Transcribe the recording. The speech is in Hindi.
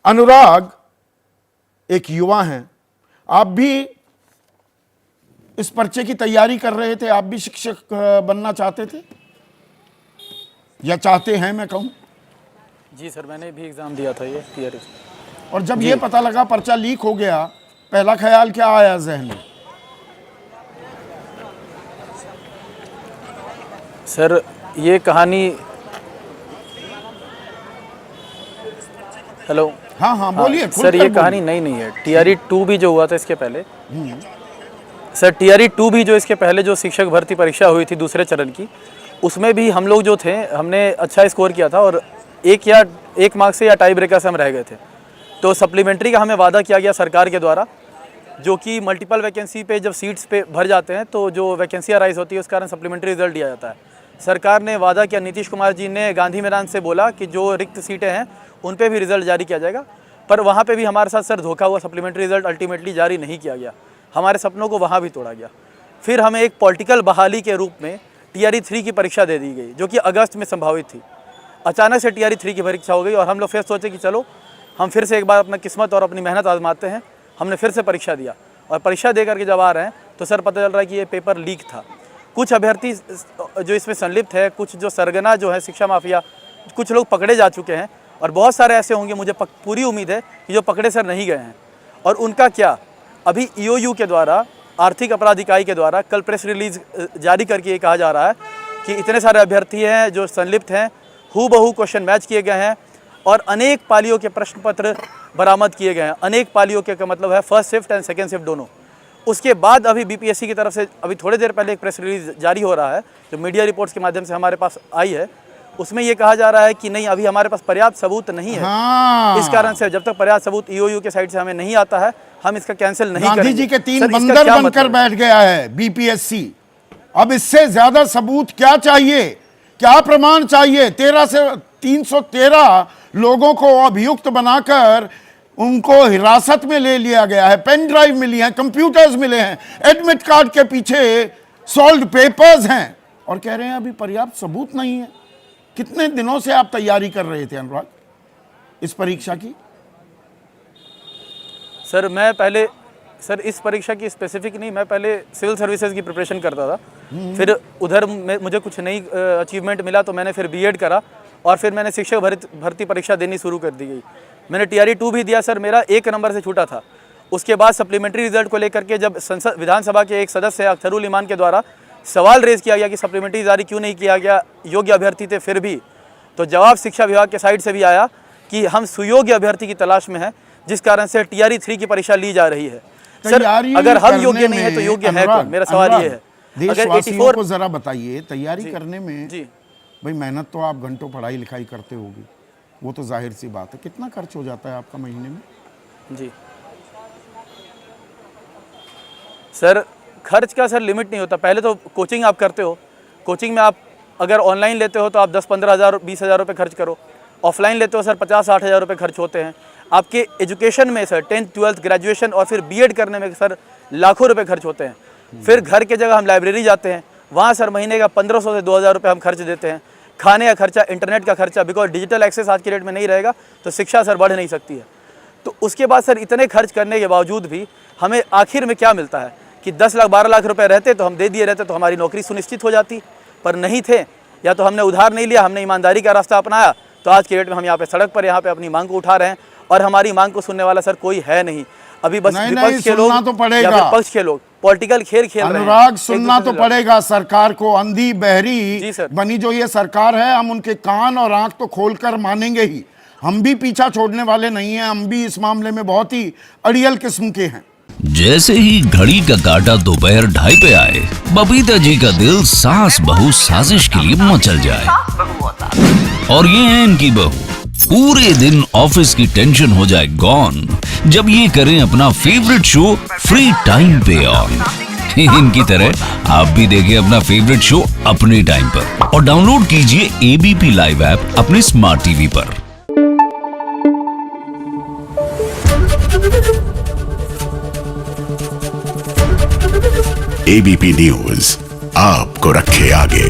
अनुराग एक युवा हैं, आप भी इस पर्चे की तैयारी कर रहे थे, आप भी शिक्षक बनना चाहते थे या चाहते हैं मैं कहूं? जी सर, मैंने भी एग्ज़ाम दिया था ये थियरी। और जब ये पता लगा पर्चा लीक हो गया, पहला ख्याल क्या आया जहन में? सर ये कहानी, हेलो, हाँ बोलिए। सर ये कहानी नई नहीं है। टीआरई 2 भी जो हुआ था इसके पहले, सर टीआरई 2 भी जो इसके पहले जो शिक्षक भर्ती परीक्षा हुई थी दूसरे चरण की, उसमें भी हम लोग जो थे हमने अच्छा स्कोर किया था और एक मार्क्स से या टाई ब्रेकर से हम रह गए थे। तो सप्लीमेंट्री का हमें वादा किया गया सरकार के द्वारा, जो कि मल्टीपल वैकेंसी पे जब सीट्स पे भर जाते हैं तो जो वैकेंसी राइज होती है उस कारण सप्लीमेंट्री रिजल्ट दिया जाता है। सरकार ने वादा किया, नीतीश कुमार जी ने गांधी मैदान से बोला कि जो रिक्त सीटें हैं उन पे भी रिजल्ट जारी किया जाएगा, पर वहाँ पे भी हमारे साथ सर धोखा हुआ। सप्लीमेंट्री रिजल्ट अल्टीमेटली जारी नहीं किया गया, हमारे सपनों को वहाँ भी तोड़ा गया। फिर हमें एक पॉलिटिकल बहाली के रूप में टीआरई 3 की परीक्षा दे दी गई, जो कि अगस्त में संभावित थी। अचानक से टीआरई 3 की परीक्षा हो गई और हम लोग फिर सोचे कि चलो हम फिर से एक बार अपना किस्मत और अपनी मेहनत आजमाते हैं। हमने फिर से परीक्षा दिया और परीक्षा दे करके जब आ रहे हैं तो सर पता चल रहा है कि ये पेपर लीक था। कुछ अभ्यर्थी जो इसमें संलिप्त है, कुछ जो सरगना जो है शिक्षा माफिया, कुछ लोग पकड़े जा चुके हैं और बहुत सारे ऐसे होंगे, मुझे पूरी उम्मीद है कि जो पकड़े सर नहीं गए हैं। और उनका क्या, अभी ईओयू के द्वारा, आर्थिक अपराध इकाई के द्वारा कल प्रेस रिलीज जारी करके ये कहा जा रहा है कि इतने सारे अभ्यर्थी हैं जो संलिप्त हैं, हूबहू क्वेश्चन मैच किए गए हैं और अनेक पालियों के प्रश्न पत्र बरामद किए गए हैं। अनेक पालियों के का मतलब है first shift and second shift दोनों। उसके बाद अभी बीपीएससी की तरफ से अभी थोड़ी देर पहले एक प्रेस रिलीज जारी हो रहा है, जो मीडिया रिपोर्ट्स के माध्यम से हमारे पास आई है। उसमें ये कहा जा रहा है कि नहीं, अभी हमारे पास पर्याप्त सबूत नहीं है। इस कारण से जब तक पर्याप्त सबूत ईओयू के साइड से हमें नहीं आता है, हम इसका कैंसिल नहीं करेंगे। गांधी जी के 3 बंदर बनकर बैठ गया है बीपीएससी। अब इससे ज्यादा सबूत क्या चाहिए, क्या प्रमाण चाहिए? 313 लोगों को अभियुक्त बनाकर उनको हिरासत में ले लिया गया है। पेन ड्राइव मिली है, कंप्यूटर्स मिले हैं, एडमिट कार्ड के पीछे सॉल्व पेपर्स हैं और कह रहे हैं अभी पर्याप्त सबूत नहीं है। कितने दिनों से आप तैयारी कर रहे थे अनुराग इस परीक्षा की? सर मैं पहले, सर इस परीक्षा की स्पेसिफिक नहीं, मैं पहले सिविल सर्विसेज की प्रिपरेशन करता था। फिर उधर मुझे कुछ नई अचीवमेंट मिला तो मैंने फिर बीएड करा और फिर मैंने शिक्षक भर्ती परीक्षा देनी शुरू कर दी गई। मैंने टीआरई 2 भी दिया सर, मेरा 1 नंबर से छूटा था। उसके बाद सप्लीमेंट्री रिजल्ट को लेकर के जब संसद विधानसभा के एक सदस्य अख्तरुल ईमान के द्वारा सवाल रेज किया गया कि सप्लीमेंट्री जारी क्यों नहीं किया गया, योग्य अभ्यर्थी थे फिर भी, तो जवाब शिक्षा विभाग के साइड से भी आया कि हम सुयोग्य अभ्यर्थी की तलाश में हैं, जिस कारण से टीआरई 3 की परीक्षा ली जा रही है। सर अगर हम योग्य नहीं है तो योग्य है कौन? मेरा सवाल ये है। देशवासियों को जरा बताइए, तैयारी करने में जी भाई मेहनत तो आप घंटों पढ़ाई लिखाई करते होगी, वो तो जाहिर सी बात है। कितना खर्च हो जाता है आपका महीने में? जी सर खर्च का सर लिमिट नहीं होता। पहले तो कोचिंग आप करते हो, कोचिंग में आप अगर ऑनलाइन लेते हो तो आप 10-15 हज़ार 20 हज़ार रुपये खर्च करो। ऑफलाइन लेते हो सर 50-60 हज़ार रुपये खर्च होते हैं। आपके एजुकेशन में सर 10th 12th ग्रेजुएशन और फिर बीएड करने में सर लाखों रुपए खर्च होते हैं। फिर घर के जगह हम लाइब्रेरी जाते हैं, वहाँ सर महीने का 1500 से 2000 रुपये हम खर्च देते हैं। खाने का खर्चा, इंटरनेट का खर्चा, बिकॉज डिजिटल एक्सेस आज के डेट में नहीं रहेगा तो शिक्षा सर बढ़ नहीं सकती है। तो उसके बाद सर इतने खर्च करने के बावजूद भी हमें आखिर में क्या मिलता है कि 10 लाख 12 लाख रुपए रहते तो हम दे दिए रहते तो हमारी नौकरी सुनिश्चित हो जाती, पर नहीं थे। या तो हमने उधार नहीं लिया, हमने ईमानदारी का रास्ता अपनाया, तो आज के डेट में हम यहाँ पे सड़क पर यहाँ पे अपनी मांग को उठा रहे हैं और हमारी मांग को सुनने वाला सर कोई है नहीं। अभी बस विपक्ष के लोग तो पड़ेगा, या फिर पक्ष के लोग पॉलिटिकल खेल खेल रहे हैं। अनुराग सुनना तो पड़ेगा सरकार को। अंधी बहरी बनी जो ये सरकार है, हम उनके कान और आंख तो खोलकर मानेंगे ही। हम भी पीछा छोड़ने वाले नहीं हैं, हम भी इस मामले में बहुत ही अड़ियल किस्म के हैं। जैसे ही घड़ी का काटा दोपहर 2:30 पे आए, बबीता जी का दिल सास बहू साजिश के लिए मचल जाए। और ये है इनकी बहू, पूरे दिन ऑफिस की टेंशन हो जाए गॉन जब ये करें अपना फेवरेट शो फ्री टाइम पे ऑन। इनकी तरह आप भी देखें अपना फेवरेट शो अपने टाइम पर और डाउनलोड कीजिए एबीपी लाइव ऐप अपने स्मार्ट टीवी पर। एबीपी न्यूज आपको रखे आगे।